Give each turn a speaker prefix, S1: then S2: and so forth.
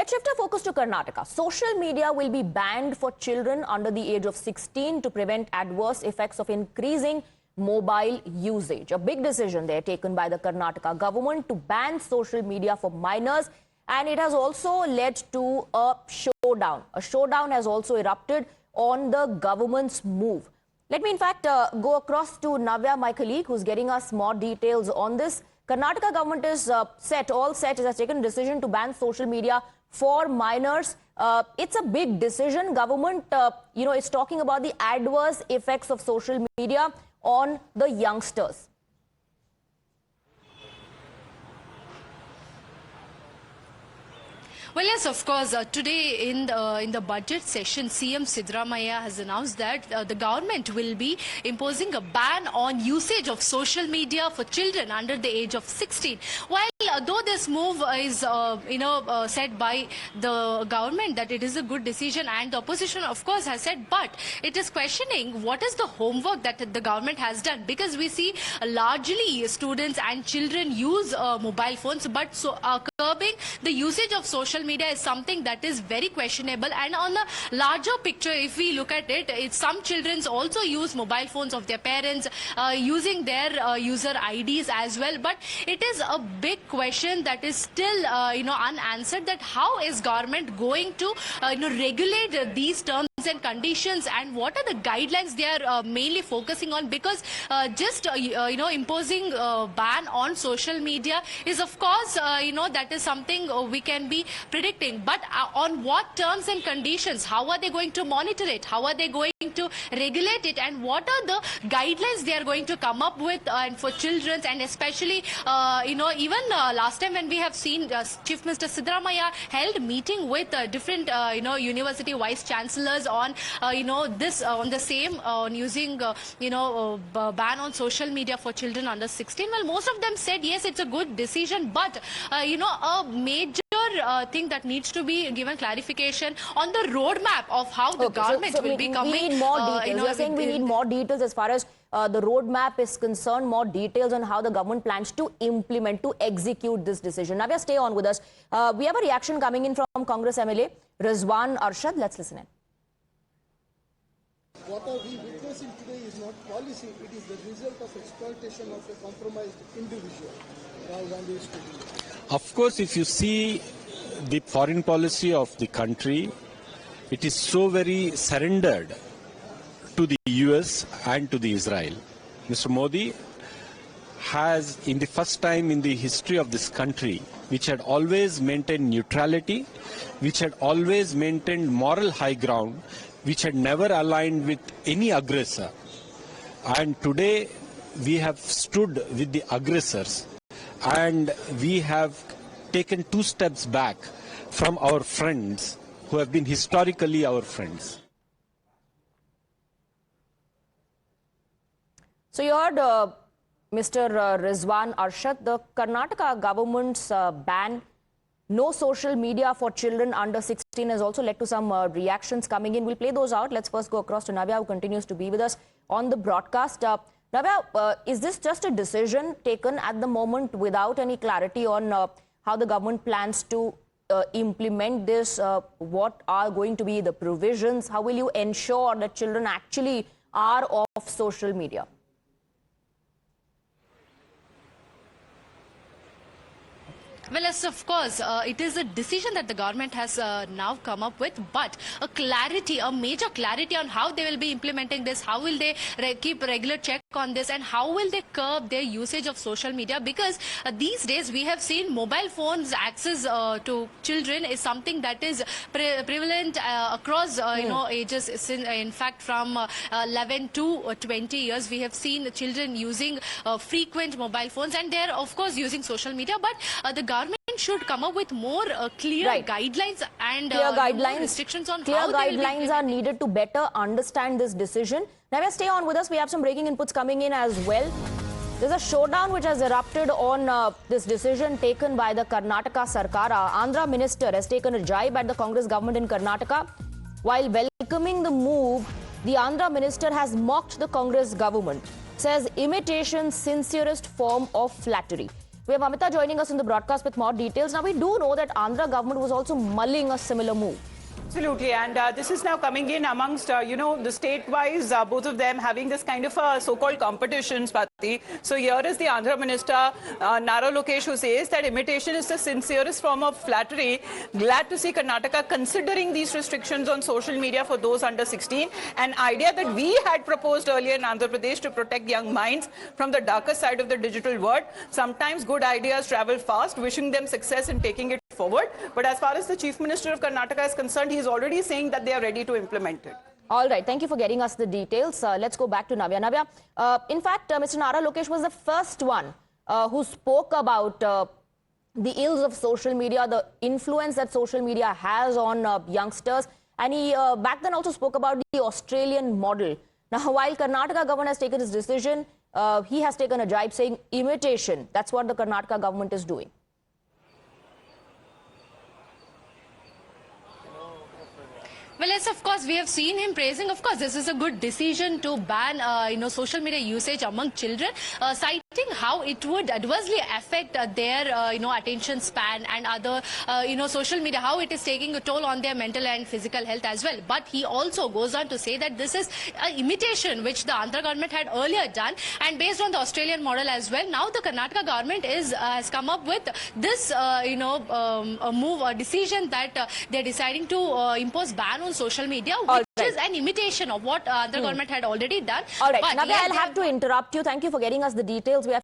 S1: Let's shift our focus to Karnataka. Social media will be banned for children under the age of 16 to prevent adverse effects of increasing mobile usage. A big decision there taken by the Karnataka government to ban social media for minors, and it has also led to a showdown. A showdown has also erupted on the government's move. Let me in fact go across to Navya, my colleague, who's getting us more details on this. Karnataka government is it has taken a decision to ban social media for minors. It's a big decision. Government, is talking about the adverse effects of social media on the youngsters.
S2: Well, yes, of course. Today in the budget session, CM Siddaramaiah has announced that the government will be imposing a ban on usage of social media for children under the age of 16. While though this move is, said by the government that it is a good decision, and the opposition, of course, has said, but it is questioning what is the homework that the government has done, because we see largely students and children use mobile phones, but curbing the usage of social media is something that is very questionable. And on a larger picture, if we look at it, some children also use mobile phones of their parents, using their user IDs as well. But it is a big question that is still unanswered, that how is government going to regulate these terms and conditions, and what are the guidelines they are mainly focusing on, because just imposing a ban on social media is, of course, that is something we can be predicting, but on what terms and conditions, how are they going to monitor it, how are they going to regulate it, and what are the guidelines they are going to come up with and for children, and especially even last time when we have seen Chief Minister Siddaramaiah held meeting with different university vice chancellors on using ban on social media for children under 16. Well, most of them said yes, it's a good decision, but a major thing that needs to be given clarification on the roadmap of how the government will be coming.
S1: We need more details. You're saying we need more details as far as the roadmap is concerned, more details on how the government plans to implement, to execute this decision. Navya, stay on with us. We have a reaction coming in from Congress MLA Rizwan Arshad. Let's listen in.
S3: What are we witnessing today is not policy, it is the result of exploitation of a compromised individual.
S4: Of course, if you see the foreign policy of the country, it is so very surrendered to the US and to the Israel. Mr. Modi has, in the first time in the history of this country, which had always maintained neutrality, which had always maintained moral high ground, which had never aligned with any aggressor. And today we have stood with the aggressors, and we have taken 2 steps back from our friends who have been historically our friends.
S1: So you heard Mr. Rizwan Arshad. The Karnataka government's ban no social media for children under 16 has also led to some reactions coming in. We'll play those out. Let's first go across to Navya, who continues to be with us on the broadcast. Navya, is this just a decision taken at the moment without any clarity on how the government plans to implement this? What are going to be the provisions? How will you ensure that children actually are off social media?
S2: Well, yes, of course, it is a decision that the government has now come up with, but a major clarity on how they will be implementing this, how will they keep regular check on this, and how will they curb their usage of social media, because these days we have seen mobile phones access to children is something that is prevalent across ages. In fact, from 11 to 20 years, we have seen children using frequent mobile phones, and they're of course using social media, but the government should come up with more clear guidelines and restrictions on how
S1: guidelines are needed to better understand this decision. Now, stay on with us. We have some breaking inputs coming in as well. There's a showdown which has erupted on this decision taken by the Karnataka Sarkar. Andhra minister has taken a jibe at the Congress government in Karnataka. While welcoming the move, the Andhra minister has mocked the Congress government. Says imitation sincerest form of flattery. We have Amita joining us in the broadcast with more details. Now, we do know that Andhra government was also mulling a similar move.
S5: Absolutely, and this is now coming in amongst, the state-wise, both of them having this kind of a so-called competition, Swati. So here is the Andhra Minister, Nara Lokesh, who says that imitation is the sincerest form of flattery. Glad to see Karnataka considering these restrictions on social media for those under 16. An idea that we had proposed earlier in Andhra Pradesh to protect young minds from the darker side of the digital world. Sometimes good ideas travel fast, wishing them success in taking it forward. But as far as the Chief Minister of Karnataka is concerned, he is already saying that they are ready to implement it.
S1: All right. Thank you for getting us the details. Let's go back to Navya. Navya, in fact, Mr. Nara Lokesh was the first one who spoke about the ills of social media, the influence that social media has on youngsters. And he back then also spoke about the Australian model. Now, while Karnataka government has taken his decision, he has taken a jibe saying imitation. That's what the Karnataka government is doing.
S2: Well, yes, of course, we have seen him praising. Of course, this is a good decision to ban, social media usage among children, citing how it would adversely affect their, attention span and other, social media, how it is taking a toll on their mental and physical health as well. But he also goes on to say that this is an imitation which the Andhra government had earlier done, and based on the Australian model as well. Now the Karnataka government has come up with this, a move, a decision that they're deciding to impose ban on social media, which is an imitation of what the government had already done.
S1: All right,
S2: But
S1: Navya, I'll have to interrupt you. Thank you for getting us the details. We have